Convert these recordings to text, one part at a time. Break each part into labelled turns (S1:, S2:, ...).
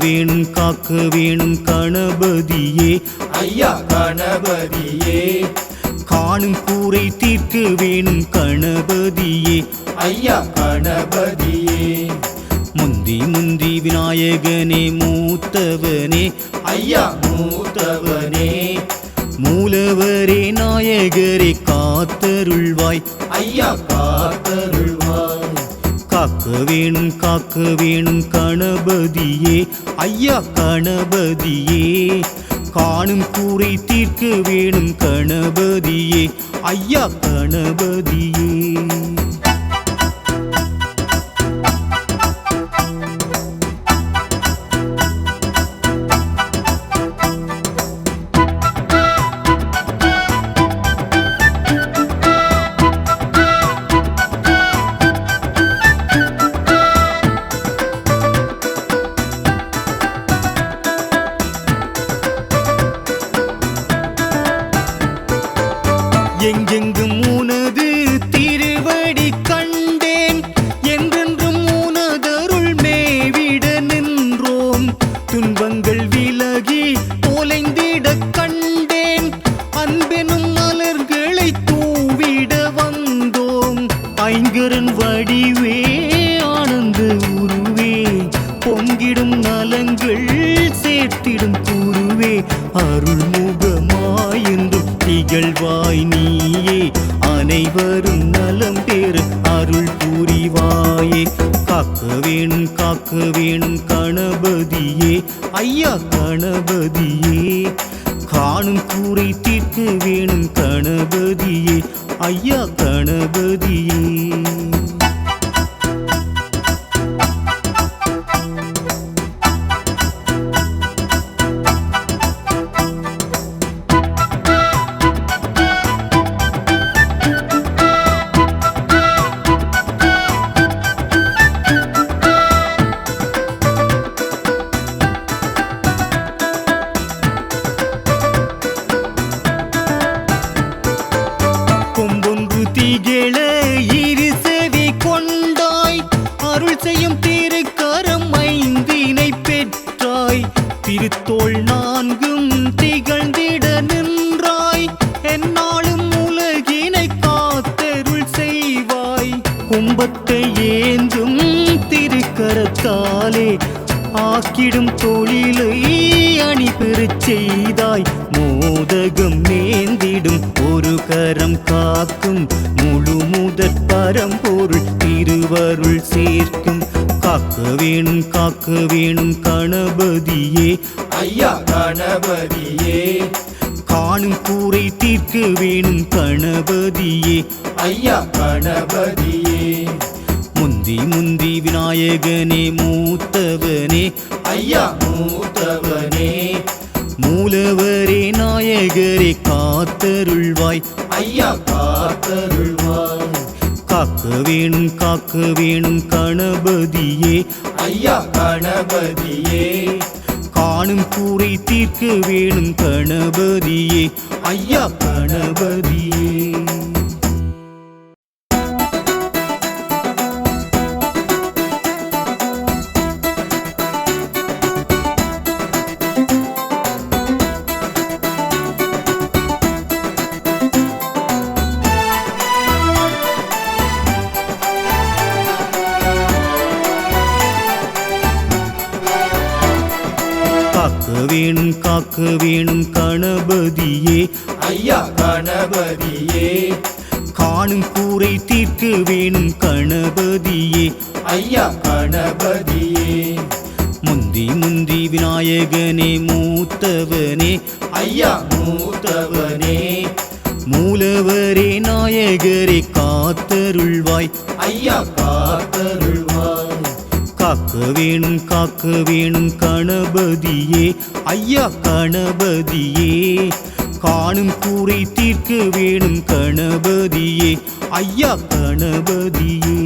S1: வேணும் காக்க வேணும் கணபதியே
S2: ஐயா கணபதியே.
S1: காணும் கூரை தீர்க்க வேணும் கணபதியே
S2: ஐயா கணபதியே.
S1: முந்தி முந்தி விநாயகனே மூத்தவனே
S2: ஐயா மூத்தவனே.
S1: மூலவரே நாயகரே காத்தருள்வாய்
S2: ஐயா காத்தருள்வாய்.
S1: காக்க வேணும் கணபதியே ஐயா கணபதியே. காணும் கூரை தீர்க்க வேணும் கணபதியே ஐயா கணபதியே. எங்கெங்கும் உனது திருவடி கண்டேன் என்றென்றும் உனதருள் மேவிட நின்றோம். துன்பங்கள் விலகி தொலைந்திட கண்டேன் அன்பெனும் மலர்களை தூவிட வந்தோம். ஐங்கரன் வடிவே ஆனந்த உருவே பொங்கிடும் நலங்கள் சேர்த்திடும் குருவே அருள்முகமாயென்றும் திகழ்வாய் நீயே அனைவரும் நலம் பெற அருள் புரிவாயே. காக்க வேணும் கணபதியே ஐயா கணபதியே. காணும் கூரை தீர்க்க வேணும் கணபதியே ஐயா கணபதியே. கொம்பொன்று திகழ இரு செவி கொண்டாய் அருள் செய்யும் திருக்கரம் ஐந்தினை பெற்றாய். திருத்தோள் நான்கும் திகழ்ந்திட நின்றாய் எந்நாளும் உலகினை காத்தருள் செய்வாய். கும்பத்தை ஏந்தும் திருக்கரத்தாலே ஆக்கிடும் தொழிலை அணி பெறச் செய்தாய். மோதகம் நேந்திடும் ஒரு கரம் காக்கும் முழு முதற் பரம்பொருள் திருவருள் சேர்க்கும். காக்க வேணும் கணபதியே
S2: ஐயா கணபதியே.
S1: காணும் கூரை தீர்க்க வேணும் கணபதியே
S2: ஐயா கணபதியே.
S1: முந்தி முந்தி விநாயகனே மூத்தவனே
S2: ஐயா மூத்தவனே.
S1: மூலவரே நாயகரே காத்தருள்வாய்
S2: ஐயா காத்தருள்வாய்.
S1: காக்க வேணும் கணபதியே
S2: ஐயா கணபதியே.
S1: காணும் கூரை தீர்க்க வேணும் கணபதியே ஐயா கணபதியே. காக்க வேணும் கணபதியே
S2: ஐயா கணபதியே.
S1: காணும் கூரை தீர்க்க வேணும் கணபதியே
S2: ஐயா கணபதியே.
S1: முந்தி முந்தி விநாயகனே மூத்தவனே
S2: ஐயா மூத்தவனே.
S1: மூலவரே நாயகரே காத்தருள்வாய்
S2: ஐயா காத்தருள்வாய்.
S1: காக்க வேணும் கணபதியே ஐயா கணபதியே. காணும் கூரை தீர்க்க வேணும் கணபதியே ஐயா கணபதியே.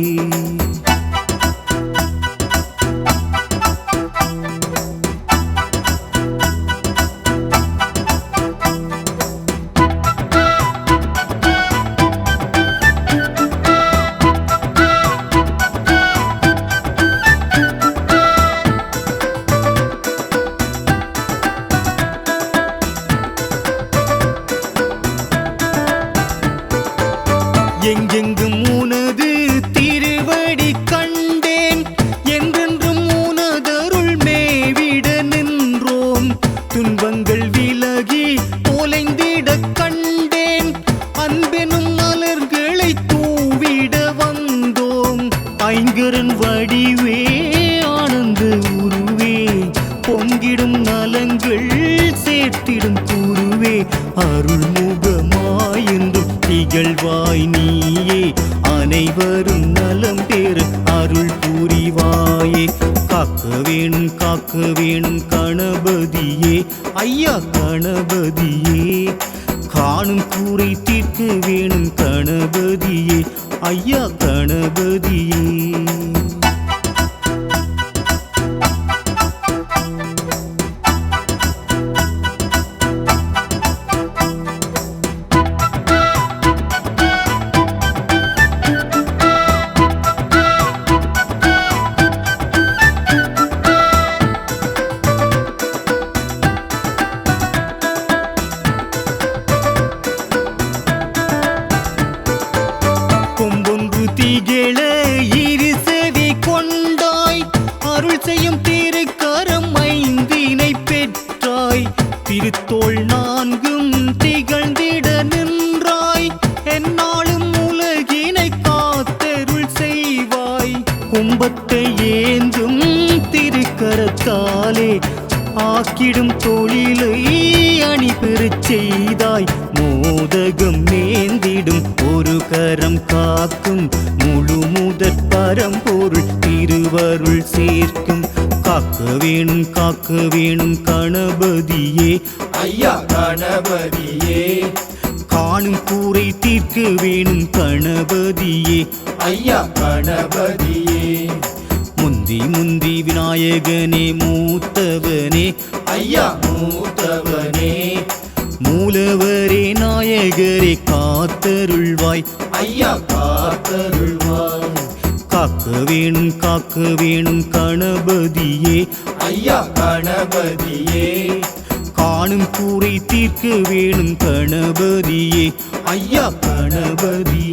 S1: எங்கெங்கும் உனது திருவடி கண்டேன் என்றென்றும் உனதருள் மேவிட நின்றோம் துன்பங்கள் விலகி தொலைந்திட கண்டேன் அன்பெனும் மலர்களை தூவிட வந்தோம் ஐங்கரன் வடிவே ஆனந்த உருவே பொங்கிடும் நலங்கள் சேர்த்திடும் குருவே அருள்முகமாயென்றும் திகழ்வாய் நீயே அனைவரும் நலம் பெற அருள் புரிவாயே காக்க வேணும் கணபதியே ஐயா கணபதியே காணும் கூரை தீர்க்க வேணும் கணபதியே ஐயா கணபதியே கொம்பொன்று திகழ இரு செவி கொண்டாய் அருள் செய்யும் திருக்கரம் ஐந்தினை பெற்றாய் திருத்தோள் நான்கும் திகழ்ந்திட நின்றாய் எந்நாளும் உலகினை காத்தருள் செய்வாய் கும்பத்தை ஏந்தும் திருக்கரத்தாலே ஆக்கிடும் தொழிலை அணி பெறச் செய்தாய் மோதகம் நேந்திடும் ஒரு கரம் காக்கும் முழு முதற் பரம்பொருள் திருவருள் சேர்க்கும் காக்க வேணும் கணபதியே
S2: ஐயா கணபதியே
S1: காணும் கூரை தீர்க்க வேணும் கணபதியே
S2: ஐயா கணபதியே
S1: முந்தி விநாயகனே மூத்தவனே
S2: ஐயா மூத்தவனே
S1: மூலவரே நாயகரே காத்தருள்வாய்
S2: ஐயா காத்தருள்வாய்
S1: காக்க வேணும் கணபதியே
S2: ஐயா கணபதியே
S1: காணும் கூரை தீர்க்க வேணும் கணபதியே ஐயா கணபதியே